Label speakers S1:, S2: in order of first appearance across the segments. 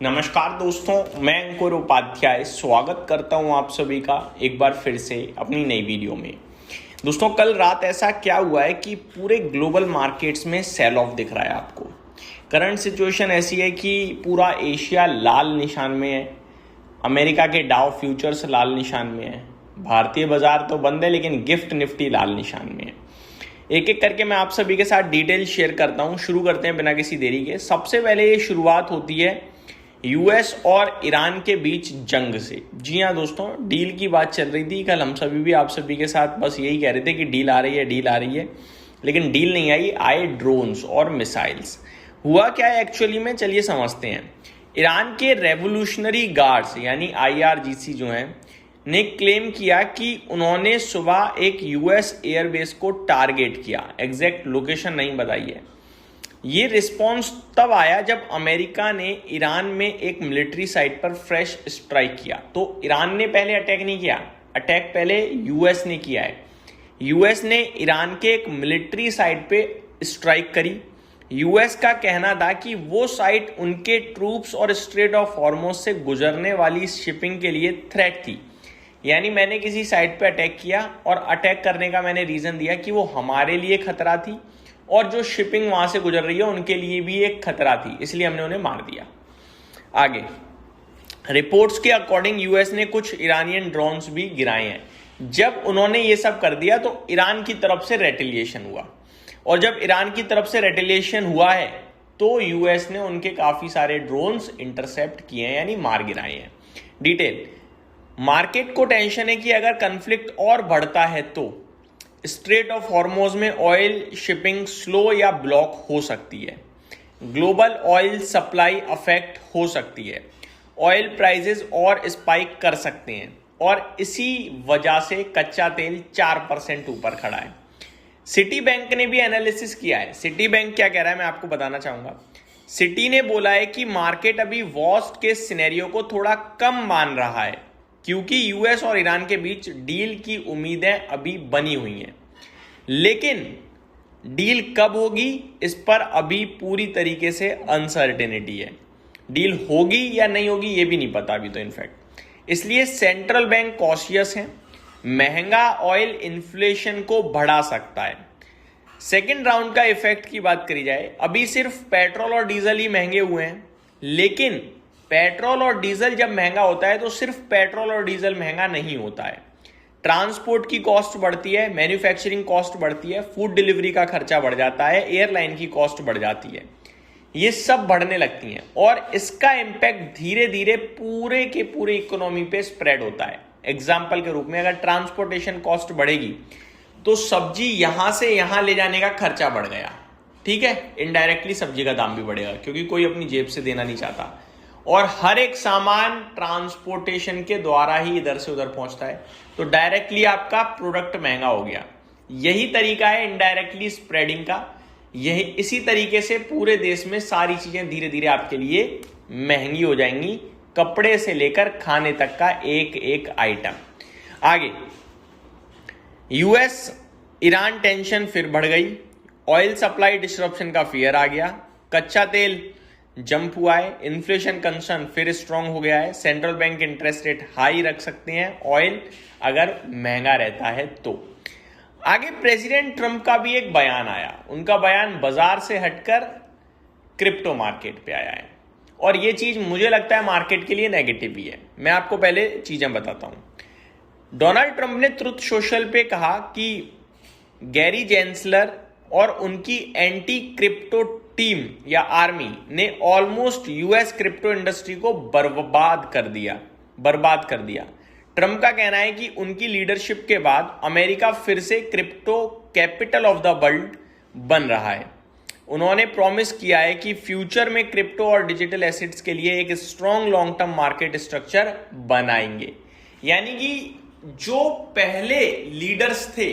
S1: नमस्कार दोस्तों, मैं अंकुर उपाध्याय स्वागत करता हूं आप सभी का एक बार फिर से अपनी नई वीडियो में। दोस्तों, कल रात ऐसा क्या हुआ है कि पूरे ग्लोबल मार्केट्स में सेल ऑफ दिख रहा है आपको। करंट सिचुएशन ऐसी है कि पूरा एशिया लाल निशान में है, अमेरिका के डाउ फ्यूचर्स लाल निशान में है, भारतीय बाजार तो बंद है लेकिन गिफ्ट निफ्टी लाल निशान में है। एक एक करके मैं आप सभी के साथ डिटेल शेयर करता हूं। शुरू करते हैं बिना किसी देरी के। सबसे पहले ये शुरुआत होती है यूएस और ईरान के बीच जंग से। जी हाँ दोस्तों, डील की बात चल रही थी कल। हम सभी भी आप सभी के साथ बस यही कह रहे थे कि डील आ रही है, डील आ रही है, लेकिन डील नहीं आई, आए ड्रोन्स और मिसाइल्स। हुआ क्या है एक्चुअली में, चलिए समझते हैं। ईरान के रेवोल्यूशनरी गार्ड्स यानी आईआरजीसी जो हैं ने क्लेम किया कि उन्होंने सुबह एक यूएस एयरबेस को टारगेट किया। एग्जैक्ट लोकेशन नहीं बताई है। ये रिस्पॉन्स तब आया जब अमेरिका ने ईरान में एक मिलिट्री साइट पर फ्रेश स्ट्राइक किया। तो ईरान ने पहले अटैक नहीं किया, अटैक पहले यूएस ने किया है। यूएस ने ईरान के एक मिलिट्री साइट पे स्ट्राइक करी। यूएस का कहना था कि वो साइट उनके ट्रूप्स और स्ट्रेट ऑफ हॉर्मुज से गुजरने वाली शिपिंग के लिए थ्रेट थी। यानी मैंने किसी साइट पे अटैक किया और अटैक करने का मैंने रीजन दिया कि वो हमारे लिए खतरा थी और जो शिपिंग वहां से गुजर रही है उनके लिए भी एक खतरा थी, इसलिए हमने उन्हें मार दिया। आगे रिपोर्ट्स के अकॉर्डिंग यूएस ने कुछ ईरानियन ड्रोन्स भी गिराए हैं। जब उन्होंने ये सब कर दिया तो ईरान की तरफ से रेटिलिएशन हुआ, और जब ईरान की तरफ से रेटिलिएशन हुआ है तो यूएस ने उनके काफी सारे ड्रोन्स इंटरसेप्ट किए हैं, यानी मार गिराए हैं। डिटेल, मार्केट को टेंशन है कि अगर कन्फ्लिक्ट और बढ़ता है तो स्ट्रेट ऑफ हॉर्मुज में ऑयल शिपिंग स्लो या ब्लॉक हो सकती है, ग्लोबल ऑयल सप्लाई अफेक्ट हो सकती है, ऑयल प्राइसेस और स्पाइक कर सकते हैं, और इसी वजह से कच्चा तेल 4% ऊपर खड़ा है। सिटी बैंक ने भी एनालिसिस किया है। सिटी बैंक क्या कह रहा है मैं आपको बताना चाहूंगा। सिटी ने बोला है कि मार्केट अभी वर्स्ट केस सिनेरियो को थोड़ा कम मान रहा है क्योंकि यूएस और ईरान के बीच डील की उम्मीदें अभी बनी हुई हैं, लेकिन डील कब होगी इस पर अभी पूरी तरीके से अनसर्टेनिटी है। डील होगी या नहीं होगी ये भी नहीं पता अभी तो इनफैक्ट। इसलिए सेंट्रल बैंक कॉशियस है। महंगा ऑयल इन्फ्लेशन को बढ़ा सकता है। सेकेंड राउंड का इफेक्ट की बात करी जाए, अभी सिर्फ पेट्रोल और डीजल ही महंगे हुए हैं, लेकिन पेट्रोल और डीजल जब महंगा होता है तो सिर्फ पेट्रोल और डीजल महंगा नहीं होता है। ट्रांसपोर्ट की कॉस्ट बढ़ती है, मैन्युफैक्चरिंग कॉस्ट बढ़ती है, फूड डिलीवरी का खर्चा बढ़ जाता है, एयरलाइन की कॉस्ट बढ़ जाती है, ये सब बढ़ने लगती हैं और इसका इंपैक्ट धीरे धीरे पूरे के पूरे इकोनॉमी पे स्प्रेड होता है। एग्जाम्पल के रूप में अगर ट्रांसपोर्टेशन कॉस्ट बढ़ेगी तो सब्जी यहां से यहां ले जाने का खर्चा बढ़ गया, ठीक है, इनडायरेक्टली सब्जी का दाम भी बढ़ेगा क्योंकि कोई अपनी जेब से देना नहीं चाहता, और हर एक सामान ट्रांसपोर्टेशन के द्वारा ही इधर से उधर पहुंचता है, तो डायरेक्टली आपका प्रोडक्ट महंगा हो गया। यही तरीका है इनडायरेक्टली स्प्रेडिंग का। यही इसी तरीके से पूरे देश में सारी चीजें धीरे धीरे आपके लिए महंगी हो जाएंगी, कपड़े से लेकर खाने तक का एक एक आइटम। आगे यूएस ईरान टेंशन फिर बढ़ गई, ऑयल सप्लाई डिस्ट्रप्शन का फियर आ गया, कच्चा तेल जंप हुआ है, इन्फ्लेशन कंसर्न फिर स्ट्रांग हो गया है, central bank interest rate high रख सकते हैं ऑयल अगर महंगा रहता है तो। आगे प्रेसिडेंट ट्रंप का भी एक बयान आया। उनका बयान बाजार से हटकर क्रिप्टो मार्केट पे आया है, और ये चीज मुझे लगता है मार्केट के लिए नेगेटिव ही है। मैं आपको पहले चीजें बताता हूं। डोनाल्ड ट्रंप ने ट्रुथ सोशल पे कहा कि गैरी जेंसलर और उनकी एंटी क्रिप्टो टीम या आर्मी ने ऑलमोस्ट यूएस क्रिप्टो इंडस्ट्री को बर्बाद कर दिया। ट्रंप का कहना है कि उनकी लीडरशिप के बाद अमेरिका फिर से crypto capital of the world बन रहा है। उन्होंने प्रॉमिस किया है कि फ्यूचर में क्रिप्टो और डिजिटल एसेट्स के लिए एक strong long term market structure बनाएंगे। यानी कि जो पहले लीडर्स थे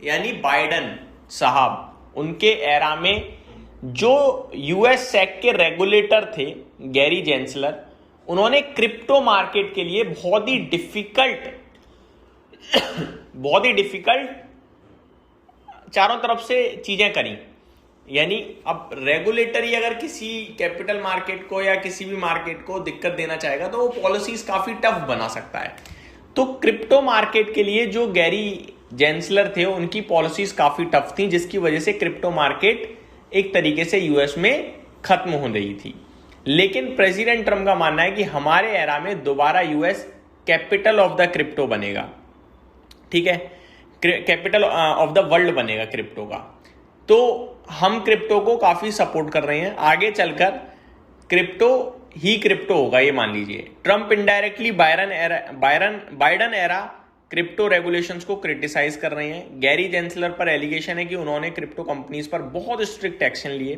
S1: यानी बाइडन साहब, उनके एरा में जो यूएस सेक के रेगुलेटर थे गैरी जेंसलर, उन्होंने क्रिप्टो मार्केट के लिए बहुत ही डिफिकल्ट चारों तरफ से चीजें करी। यानी अब रेगुलेटरी अगर किसी कैपिटल मार्केट को या किसी भी मार्केट को दिक्कत देना चाहेगा तो वो पॉलिसीज काफी टफ बना सकता है। तो क्रिप्टो मार्केट के लिए जो गैरी जेंसलर थे उनकी पॉलिसीज काफी टफ थी, जिसकी वजह से क्रिप्टो मार्केट एक तरीके से यूएस में खत्म हो रही थी। लेकिन प्रेसिडेंट ट्रम्प का मानना है कि हमारे एरा में दोबारा US Capitol of the crypto बनेगा, ठीक है, कैपिटल ऑफ द वर्ल्ड बनेगा क्रिप्टो का। तो हम क्रिप्टो को काफी सपोर्ट कर रहे हैं। आगे चलकर क्रिप्टो ही क्रिप्टो होगा, ये मान लीजिए। Trump indirectly Biden era crypto regulations को क्रिटिसाइज कर रहे हैं। गैरी जेंसलर पर एलिगेशन है कि उन्होंने क्रिप्टो कंपनीज पर बहुत स्ट्रिक्ट एक्शन लिए।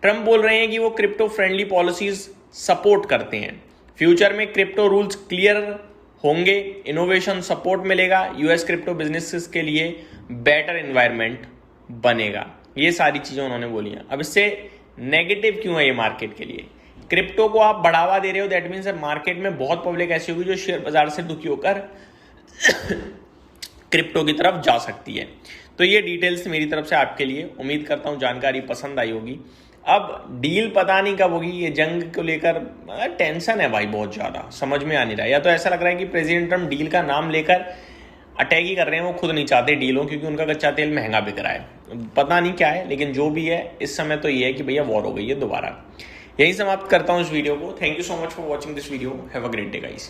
S1: ट्रम्प बोल रहे हैं कि वो क्रिप्टो फ्रेंडली पॉलिसीज सपोर्ट करते हैं। फ्यूचर में क्रिप्टो रूल्स क्लियर होंगे, इनोवेशन सपोर्ट मिलेगा, यूएस क्रिप्टो बिजनेसेस के लिए बेटर एनवायरनमेंट बनेगा। ये सारी चीजें उन्होंने बोली हैं। अब इससे नेगेटिव क्यों है ये मार्केट के लिए? क्रिप्टो को आप बढ़ावा दे रहे हो, दैट मीन्स मार्केट में बहुत पब्लिक ऐसी होगी जो शेयर बाजार से दुखी होकर क्रिप्टो की तरफ जा सकती है। तो ये डिटेल्स मेरी तरफ से आपके लिए, उम्मीद करता हूं जानकारी पसंद आई होगी। अब डील पता नहीं कब होगी, ये जंग को लेकर टेंशन है भाई बहुत ज्यादा, समझ में आ नहीं रहा। या तो ऐसा लग रहा है कि प्रेसिडेंट ट्रम्प डील का नाम लेकर अटैक ही कर रहे हैं, वो खुद नहीं चाहते डील हो, क्योंकि उनका कच्चा तेल महंगा बिक रहा है। पता नहीं क्या है, लेकिन जो भी है इस समय तो ये है कि भैया वॉर हो गई है दोबारा। यही समाप्त करता हूं इस वीडियो को। Thank you so much for watching this video. Have a great day guys.